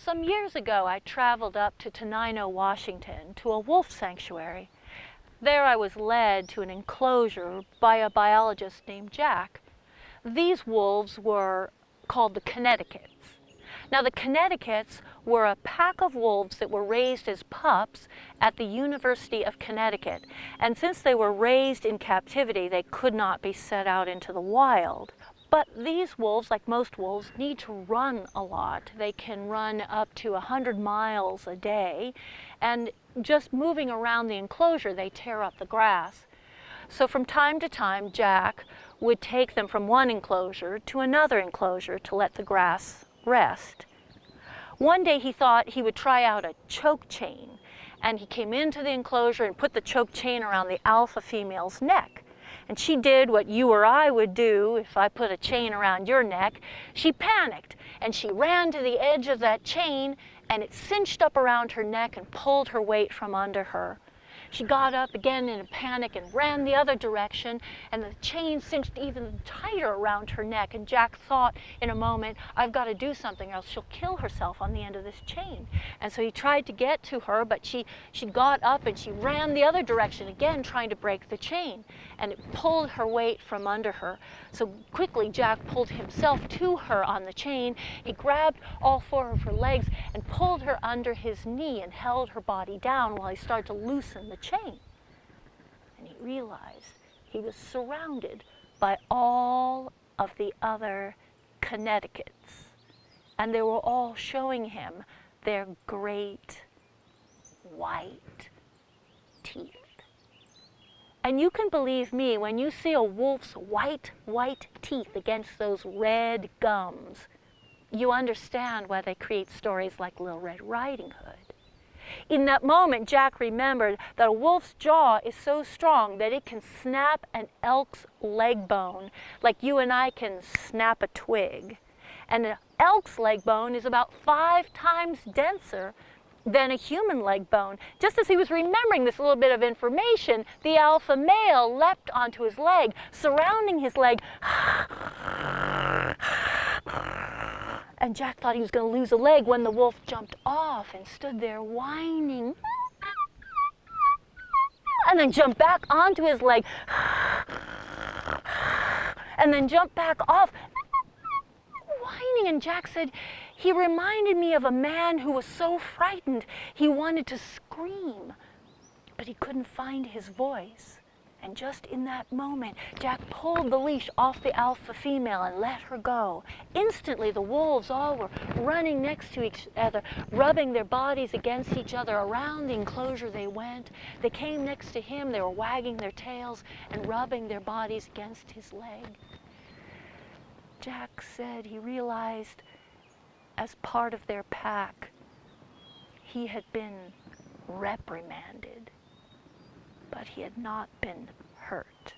Some years ago, I traveled up to Tenino, Washington, to a wolf sanctuary. There I was led to an enclosure by a biologist named Jack. These wolves were called the Connecticuts. Now, the Connecticuts were a pack of wolves that were raised as pups at the University of Connecticut. And since they were raised in captivity, they could not be set out into the wild. But these wolves, like most wolves, need to run a lot. They can run up to 100 miles a day, and just moving around the enclosure, they tear up the grass. So from time to time, Jack would take them from one enclosure to another enclosure to let the grass rest. One day he thought he would try out a choke chain, and he came into the enclosure and put the choke chain around the alpha female's neck. And she did what you or I would do if I put a chain around your neck. She panicked, and she ran to the edge of that chain, and it cinched up around her neck and pulled her weight from under her. She got up again in a panic and ran the other direction, and the chain cinched even tighter around her neck. And Jack thought in a moment, I've got to do something or else she'll kill herself on the end of this chain. And so he tried to get to her, but she got up and she ran the other direction again, trying to break the chain. And it pulled her weight from under her. So quickly Jack pulled himself to her on the chain. He grabbed all four of her legs and pulled her under his knee and held her body down while he started to loosen the chain. And he realized he was surrounded by all of the other Connecticuts, and they were all showing him their great white teeth. And you can believe me, when you see a wolf's white teeth against those red gums, you understand why they create stories like Little Red Riding Hood. In that moment, Jack remembered that a wolf's jaw is so strong that it can snap an elk's leg bone like you and I can snap a twig. And an elk's leg bone is about 5 times denser than a human leg bone. Just as he was remembering this little bit of information, the alpha male leapt onto his leg, surrounding his leg. And Jack thought he was going to lose a leg when the wolf jumped off and stood there whining. And then jumped back onto his leg. And then jumped back off, whining. And Jack said, he reminded me of a man who was so frightened he wanted to scream, but he couldn't find his voice. And just in that moment, Jack pulled the leash off the alpha female and let her go. Instantly, the wolves all were running next to each other, rubbing their bodies against each other. Around the enclosure they went. They came next to him. They were wagging their tails and rubbing their bodies against his leg. Jack said he realized, as part of their pack, he had been reprimanded, but he had not been hurt.